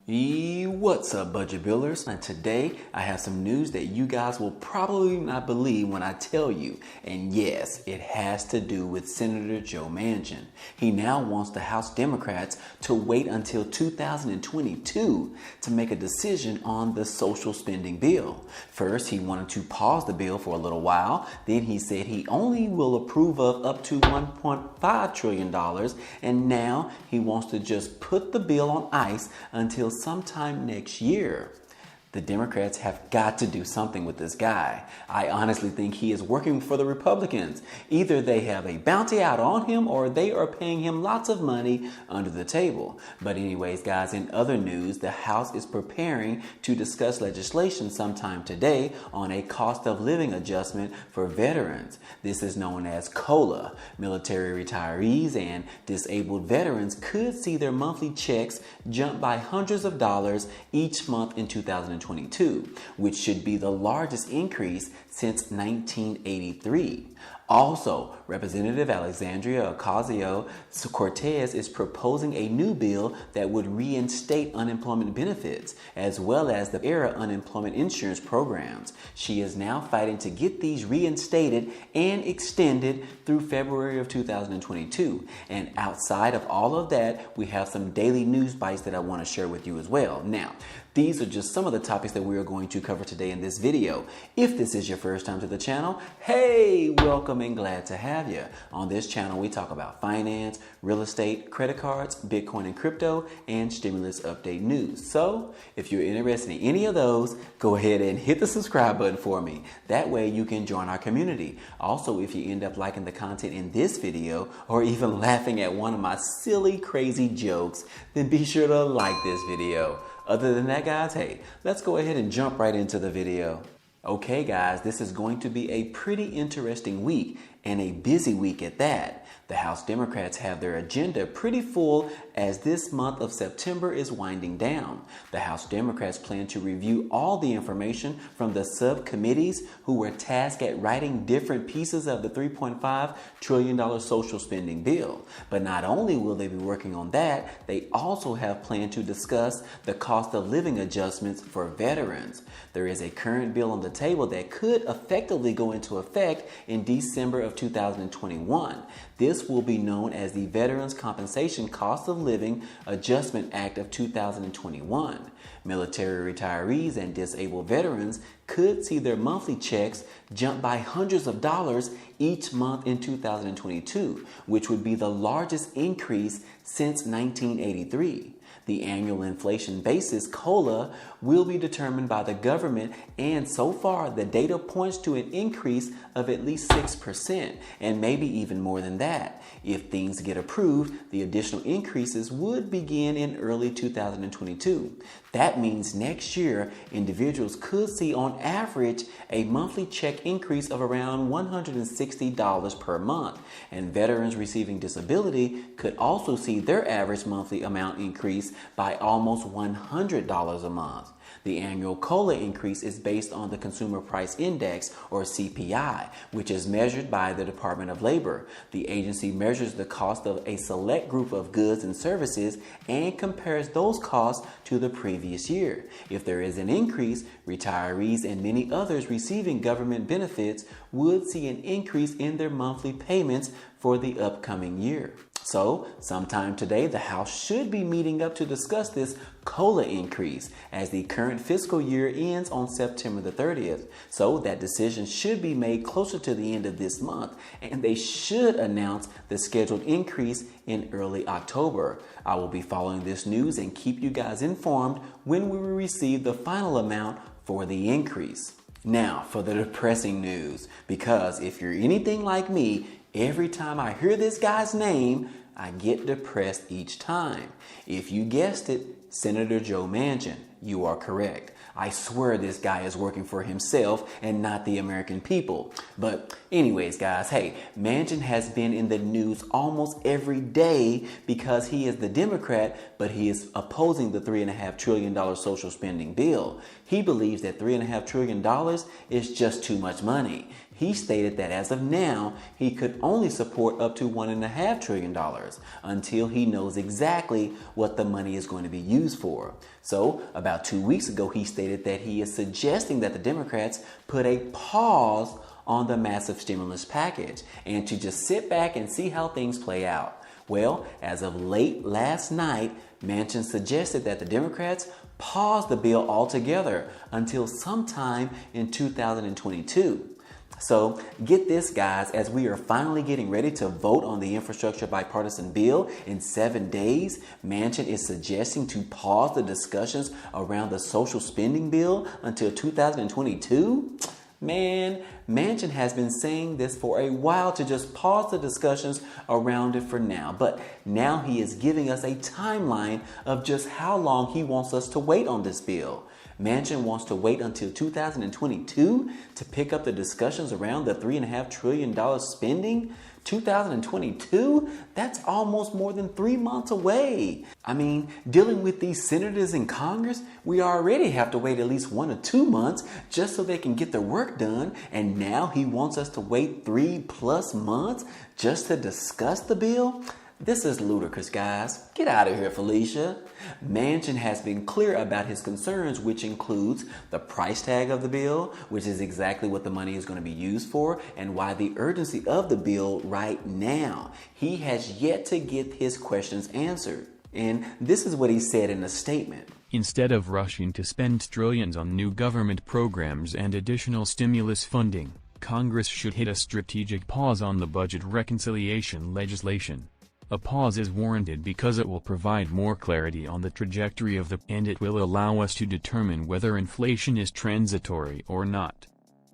What's up, budget builders? And today I have some news that you guys will probably not believe when I tell you. And yes, it has to do with Senator Joe Manchin. He now wants the House Democrats to wait until 2022 to make a decision on the social spending bill. First, he wanted to pause the bill for a little while. Then he said he only will approve of up to $1.5 trillion. And now he wants to just put the bill on ice until sometime next year. The Democrats have got to do something with this guy. I honestly think he is working for the Republicans. Either they have a bounty out on him or they are paying him lots of money under the table. But anyways, guys, in other news, the House is preparing to discuss legislation sometime today on a cost of living adjustment for veterans. This is known as COLA. Military retirees and disabled veterans could see their monthly checks jump by hundreds of dollars each month in 2022, which should be the largest increase since 1983. Also, Representative Alexandria Ocasio-Cortez is proposing a new bill that would reinstate unemployment benefits, as well as the ERA unemployment insurance programs. She is now fighting to get these reinstated and extended through February of 2022. And outside of all of that, we have some daily news bites that I want to share with you as well. Now, these are just some of the topics that we are going to cover today in this video. If this is your first time to the channel, hey, welcome and glad to have you. On this channel, we talk about finance, real estate, credit cards, Bitcoin and crypto, and stimulus update news. So if you're interested in any of those, go ahead and hit the subscribe button for me. That way you can join our community. Also, if you end up liking the content in this video or even laughing at one of my silly, crazy jokes, then be sure to like this video. Other than that, guys, hey, let's go ahead and jump right into the video. Okay, guys, this is going to be a pretty interesting week and a busy week at that. The House Democrats have their agenda pretty full as this month of September is winding down. The House Democrats plan to review all the information from the subcommittees who were tasked at writing different pieces of the $3.5 trillion social spending bill. But not only will they be working on that, they also have planned to discuss the cost of living adjustments for veterans. There is a current bill on the table that could effectively go into effect in December of 2021. This will be known as the Veterans Compensation Cost of Living Adjustment Act of 2021. Military retirees and disabled veterans could see their monthly checks jump by hundreds of dollars each month in 2022, which would be the largest increase since 1983. The annual inflation basis, COLA, will be determined by the government, and so far the data points to an increase of at least 6% and maybe even more than that. If things get approved, the additional increases would begin in early 2022. That means next year, individuals could see on average a monthly check increase of around $160 per month, and veterans receiving disability could also see their average monthly amount increase by almost $100 a month. The annual COLA increase is based on the Consumer Price Index, or CPI, which is measured by the Department of Labor. The agency measures the cost of a select group of goods and services and compares those costs to the previous year. If there is an increase, retirees and many others receiving government benefits would see an increase in their monthly payments for the upcoming year. So, sometime today, the House should be meeting up to discuss this COLA increase as the current fiscal year ends on September the 30th. So, that decision should be made closer to the end of this month, and they should announce the scheduled increase in early October. I will be following this news and keep you guys informed when we will receive the final amount for the increase. Now, for the depressing news, because if you're anything like me, every time I hear this guy's name, I get depressed each time. If you guessed it, Senator Joe Manchin, you are correct. I swear this guy is working for himself and not the American people. But anyways, guys, hey, Manchin has been in the news almost every day because he is the Democrat, but he is opposing the $3.5 trillion social spending bill. He believes that $3.5 trillion is just too much money. He stated that as of now, he could only support up to $1.5 trillion until he knows exactly what the money is going to be used for. So about 2 weeks ago, he stated that he is suggesting that the Democrats put a pause on the massive stimulus package and to just sit back and see how things play out. Well, as of late last night, Manchin suggested that the Democrats pause the bill altogether until sometime in 2022. So get this, guys, as we are finally getting ready to vote on the infrastructure bipartisan bill in 7 days, Manchin is suggesting to pause the discussions around the social spending bill until 2022. Man, Manchin has been saying this for a while to just pause the discussions around it for now. But now he is giving us a timeline of just how long he wants us to wait on this bill. Manchin wants to wait until 2022 to pick up the discussions around the $3.5 trillion spending. 2022? That's almost more than 3 months away. I mean, dealing with these senators in Congress, we already have to wait at least 1 or 2 months just so they can get their work done. And now he wants us to wait 3+ months just to discuss the bill? This is ludicrous, guys. Get out of here, Felicia. Manchin has been clear about his concerns, which includes the price tag of the bill, which is exactly what the money is going to be used for, and why the urgency of the bill right now. He has yet to get his questions answered. And this is what he said in a statement. Instead of rushing to spend trillions on new government programs and additional stimulus funding, Congress should hit a strategic pause on the budget reconciliation legislation. A pause is warranted because it will provide more clarity on the trajectory of and it will allow us to determine whether inflation is transitory or not.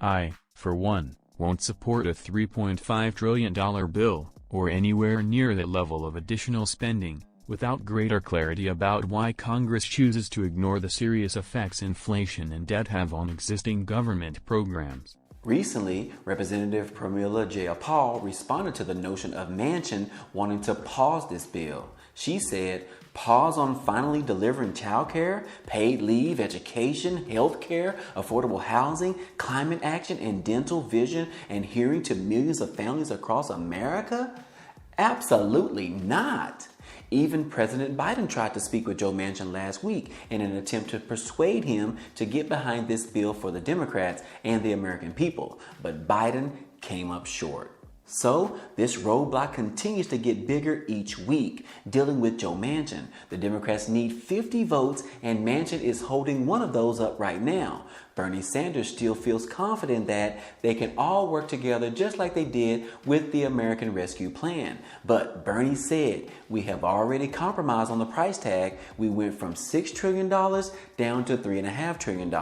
I, for one, won't support a $3.5 trillion bill, or anywhere near that level of additional spending, without greater clarity about why Congress chooses to ignore the serious effects inflation and debt have on existing government programs. Recently, Representative Pramila Jayapal responded to the notion of Manchin wanting to pause this bill. She said, pause on finally delivering childcare, paid leave, education, health care, affordable housing, climate action, and dental, vision, and hearing to millions of families across America? Absolutely not. Even President Biden tried to speak with Joe Manchin last week in an attempt to persuade him to get behind this bill for the Democrats and the American people, but Biden came up short. So, this roadblock continues to get bigger each week. Dealing with Joe Manchin, the Democrats need 50 votes, and Manchin is holding one of those up right now. Bernie Sanders still feels confident that they can all work together just like they did with the American Rescue Plan. But Bernie said, we have already compromised on the price tag. We went from $6 trillion down to $3.5 trillion,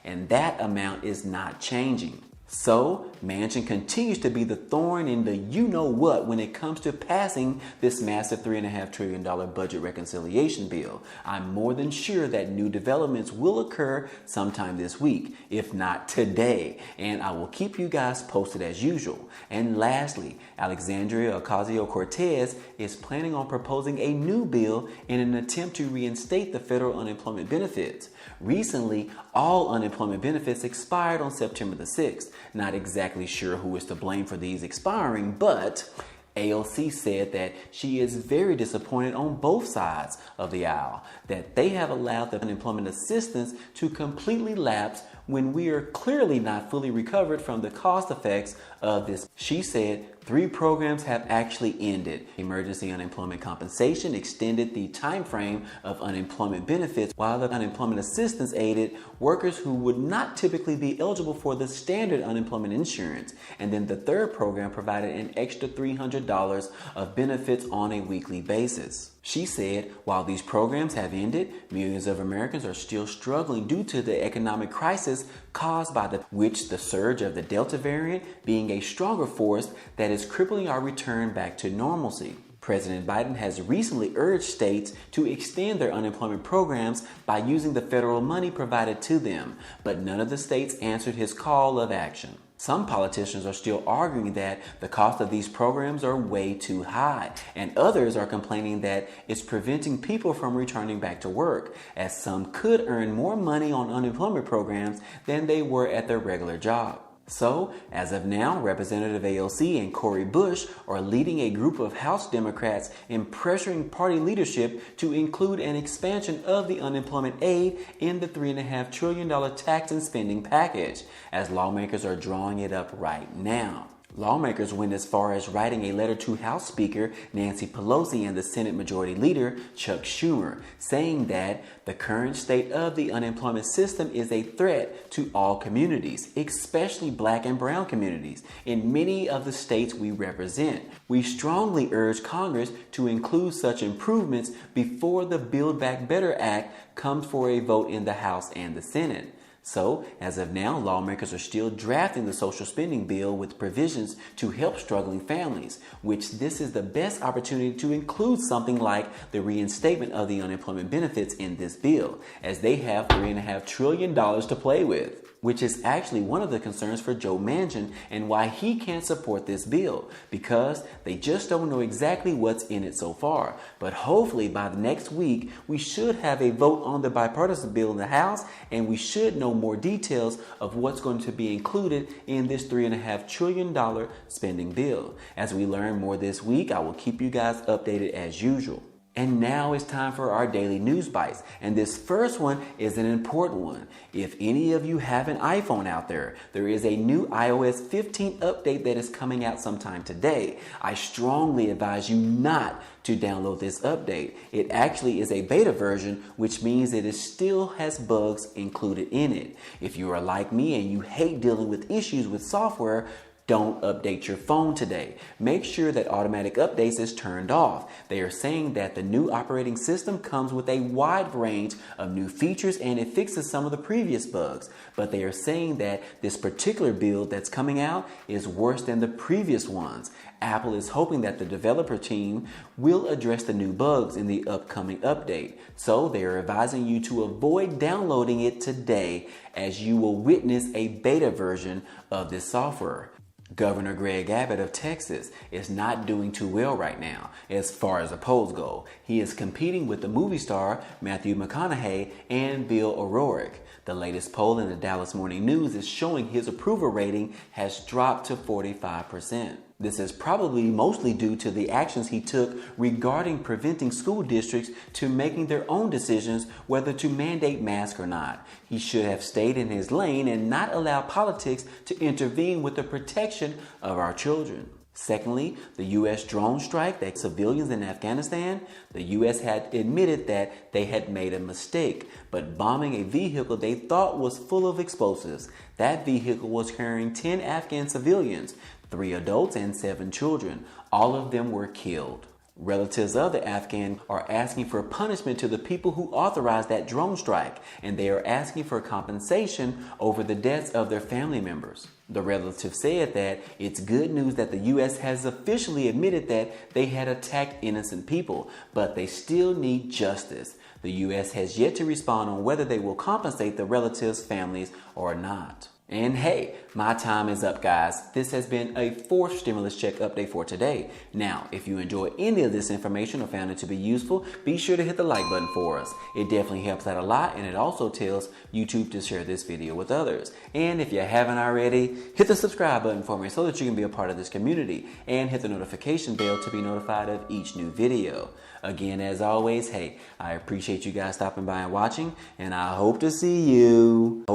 and that amount is not changing. So, Manchin continues to be the thorn in the you-know-what when it comes to passing this massive $3.5 trillion budget reconciliation bill. I'm more than sure that new developments will occur sometime this week, if not today, and I will keep you guys posted as usual. And lastly, Alexandria Ocasio-Cortez is planning on proposing a new bill in an attempt to reinstate the federal unemployment benefits. Recently, all unemployment benefits expired on September the 6th. Not exactly sure who is to blame for these expiring, but AOC said that she is very disappointed on both sides of the aisle, that they have allowed the unemployment assistance to completely lapse when we are clearly not fully recovered from the cost effects of this. She said 3 programs have actually ended. Emergency unemployment compensation extended the time frame of unemployment benefits, while the unemployment assistance aided workers who would not typically be eligible for the standard unemployment insurance. And then the 3rd program provided an extra $300 of benefits on a weekly basis. She said, while these programs have ended, millions of Americans are still struggling due to the economic crisis caused by the surge of the Delta variant being a stronger force that is crippling our return back to normalcy. President Biden has recently urged states to extend their unemployment programs by using the federal money provided to them, but none of the states answered his call of action. Some politicians are still arguing that the cost of these programs are way too high, and others are complaining that it's preventing people from returning back to work, as some could earn more money on unemployment programs than they were at their regular job. So, as of now, Representative AOC and Cori Bush are leading a group of House Democrats in pressuring party leadership to include an expansion of the unemployment aid in the $3.5 trillion tax and spending package, as lawmakers are drawing it up right now. Lawmakers went as far as writing a letter to House Speaker Nancy Pelosi and the Senate Majority Leader Chuck Schumer, saying that the current state of the unemployment system is a threat to all communities, especially black and brown communities, in many of the states we represent. We strongly urge Congress to include such improvements before the Build Back Better Act comes for a vote in the House and the Senate. So, as of now, lawmakers are still drafting the social spending bill with provisions to help struggling families, which this is the best opportunity to include something like the reinstatement of the unemployment benefits in this bill, as they have $3.5 trillion to play with, which is actually one of the concerns for Joe Manchin and why he can't support this bill, because they just don't know exactly what's in it so far. But hopefully by the next week, we should have a vote on the bipartisan bill in the House, and we should know more details of what's going to be included in this $3.5 trillion spending bill. As we learn more this week, I will keep you guys updated as usual. And now it's time for our daily news bites. And this first one is an important one. If any of you have an iPhone out there, there is a new iOS 15 update that is coming out sometime today. I strongly advise you not to download this update. It actually is a beta version, which means it still has bugs included in it. If you are like me and you hate dealing with issues with software, don't update your phone today. Make sure that automatic updates is turned off. They are saying that the new operating system comes with a wide range of new features and it fixes some of the previous bugs. But they are saying that this particular build that's coming out is worse than the previous ones. Apple is hoping that the developer team will address the new bugs in the upcoming update. So they are advising you to avoid downloading it today, as you will witness a beta version of this software. Governor Greg Abbott of Texas is not doing too well right now as far as the polls go. He is competing with the movie star Matthew McConaughey and Bill O'Rourke. The latest poll in the Dallas Morning News is showing his approval rating has dropped to 45%. This is probably mostly due to the actions he took regarding preventing school districts to making their own decisions whether to mandate masks or not. He should have stayed in his lane and not allow politics to intervene with the protection of our children. Secondly, the U.S. drone strike that civilians in Afghanistan, the U.S. had admitted that they had made a mistake, but bombing a vehicle they thought was full of explosives. That vehicle was carrying 10 Afghan civilians, 3 adults and 7 children. All of them were killed. Relatives of the Afghan are asking for punishment to the people who authorized that drone strike, and they are asking for compensation over the deaths of their family members. The relatives said that it's good news that the U.S. has officially admitted that they had attacked innocent people, but they still need justice. The U.S. has yet to respond on whether they will compensate the relatives' families or not. And hey, my time is up, guys. This has been a 4th stimulus check update for today. Now, if you enjoy any of this information or found it to be useful, be sure to hit the like button for us. It definitely helps out a lot, and it also tells YouTube to share this video with others. And if you haven't already, hit the subscribe button for me so that you can be a part of this community, and hit the notification bell to be notified of each new video. Again, as always, hey, I appreciate you guys stopping by and watching, and I hope to see you.